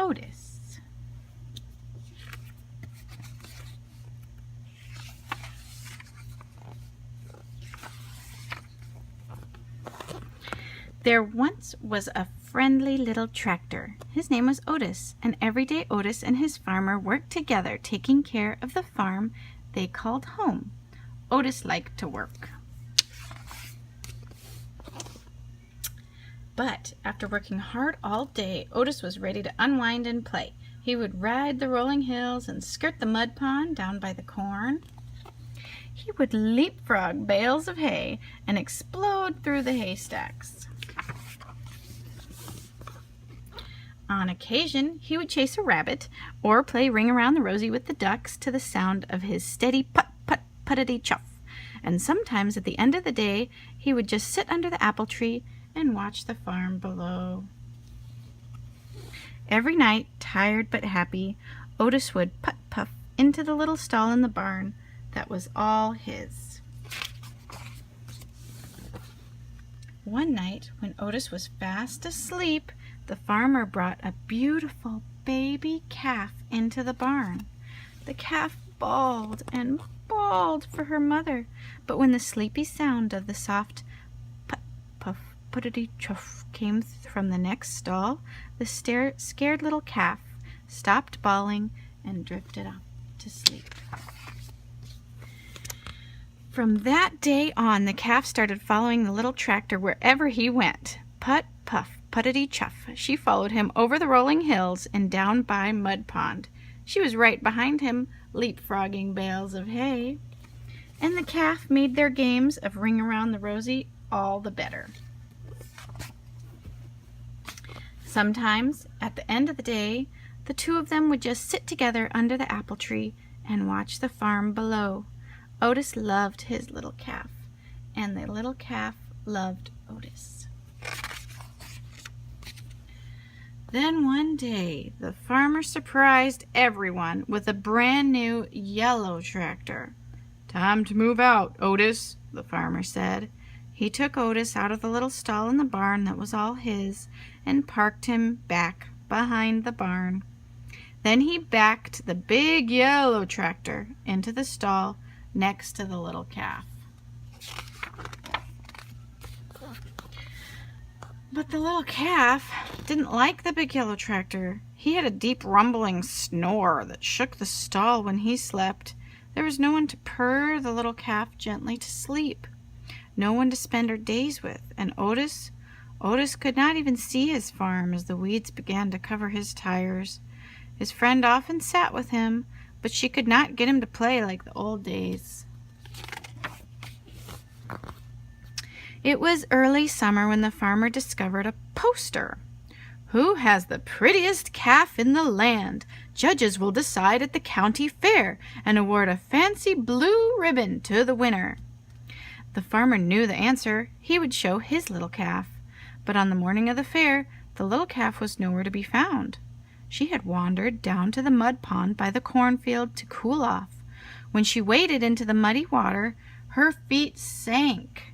Otis. There once was a friendly little tractor. His name was Otis, and every day Otis and his farmer worked together, taking care of the farm they called home. Otis liked to work. But after working hard all day, Otis was ready to unwind and play. He would ride the rolling hills and skirt the mud pond down by the corn. He would leapfrog bales of hay and explode through the haystacks. On occasion, he would chase a rabbit or play Ring Around the Rosie with the ducks to the sound of his steady put-put-puttity-chuff. And sometimes at the end of the day, he would just sit under the apple tree and watch the farm below. Every night, tired but happy, Otis would puff into the little stall in the barn that was all his. One night, when Otis was fast asleep, the farmer brought a beautiful baby calf into the barn. The calf bawled and bawled for her mother, but when the sleepy sound of the soft put-puff puttity-chuff came from the next stall, the scared little calf stopped bawling and drifted off to sleep. From that day on, the calf started following the little tractor wherever he went. Put-puff puttity-chuff. She followed him over the rolling hills and down by Mud Pond. She was right behind him, leapfrogging bales of hay. And the calf made their games of Ring Around the Rosie all the better. Sometimes, at the end of the day, the two of them would just sit together under the apple tree and watch the farm below. Otis loved his little calf, and the little calf loved Otis. Then one day, the farmer surprised everyone with a brand new yellow tractor. "Time to move out, Otis," the farmer said. He took Otis out of the little stall in the barn that was all his and parked him back behind the barn. Then he backed the big yellow tractor into the stall next to the little calf. But the little calf didn't like the big yellow tractor. He had a deep rumbling snore that shook the stall when he slept. There was no one to purr the little calf gently to sleep, no one to spend her days with, and Otis could not even see his farm as the weeds began to cover his tires. His friend often sat with him, but she could not get him to play like the old days. It was early summer when the farmer discovered a poster. "Who has the prettiest calf in the land? Judges will decide at the county fair and award a fancy blue ribbon to the winner." The farmer knew the answer. He would show his little calf. But on the morning of the fair, the little calf was nowhere to be found. She had wandered down to the mud pond by the cornfield to cool off. When she waded into the muddy water, her feet sank.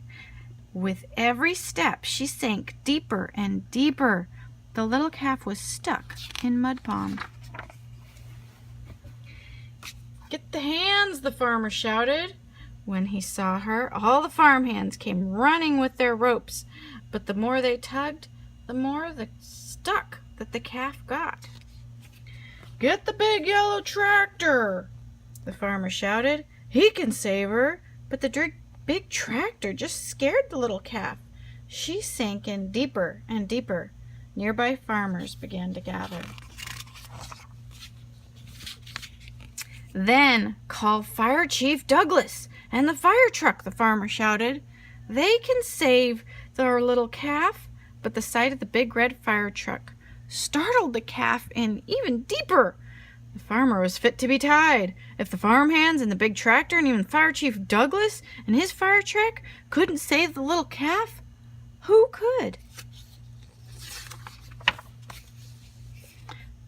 With every step, she sank deeper and deeper. The little calf was stuck in Mud Pond. "Get the hands!" the farmer shouted. When he saw her, all the farmhands came running with their ropes, but the more they tugged, the more stuck that the calf got. "Get the big yellow tractor!" the farmer shouted. "He can save her!" But the big tractor just scared the little calf. She sank in deeper and deeper. Nearby farmers began to gather. "Then call Fire Chief Douglas and the fire truck," the farmer shouted. "They can save their little calf." But the sight of the big red fire truck startled the calf in even deeper. The farmer was fit to be tied. If the farmhands and the big tractor and even Fire Chief Douglas and his fire truck couldn't save the little calf, who could?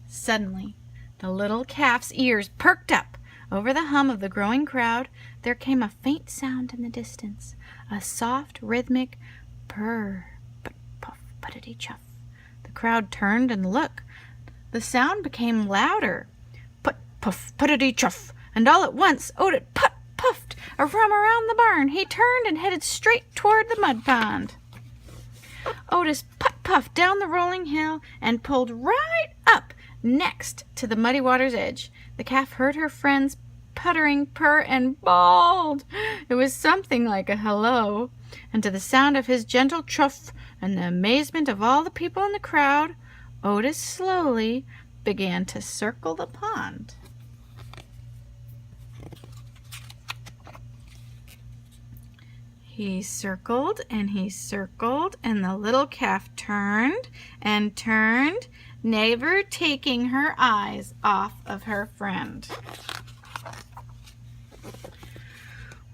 Suddenly, the little calf's ears perked up. Over the hum of the growing crowd, there came a faint sound in the distance, a soft, rhythmic purr, but puff, puttity chuff. The crowd turned and looked. The sound became louder. Put, puff, puttity, chuff, and all at once Otis puffed from around the barn. He turned and headed straight toward the mud pond. Otis puffed down the rolling hill and pulled right up next to the muddy water's edge. The calf heard her friend's puttering purr and bawled. It was something like a hello, and to the sound of his gentle chuff and the amazement of all the people in the crowd, Otis slowly began to circle the pond. He circled, and the little calf turned and turned, never taking her eyes off of her friend.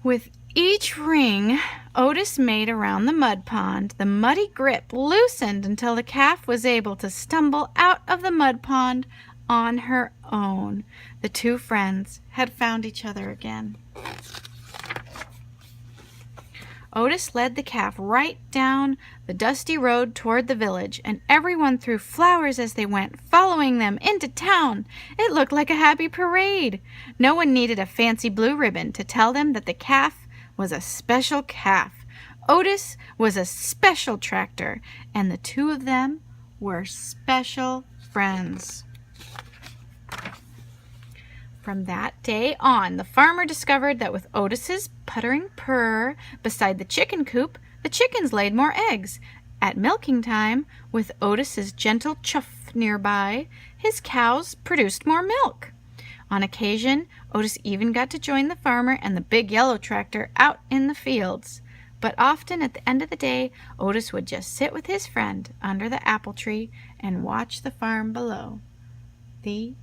With each ring Otis made around the mud pond, the muddy grip loosened until the calf was able to stumble out of the mud pond on her own. The two friends had found each other again. Otis led the calf right down the dusty road toward the village, and everyone threw flowers as they went, following them into town. It looked like a happy parade. No one needed a fancy blue ribbon to tell them that the calf was a special calf. Otis was a special tractor, and the two of them were special friends. From that day on, the farmer discovered that with Otis's puttering purr beside the chicken coop, the chickens laid more eggs. At milking time, with Otis's gentle chuff nearby, his cows produced more milk. On occasion, Otis even got to join the farmer and the big yellow tractor out in the fields. But often at the end of the day, Otis would just sit with his friend under the apple tree and watch the farm below. The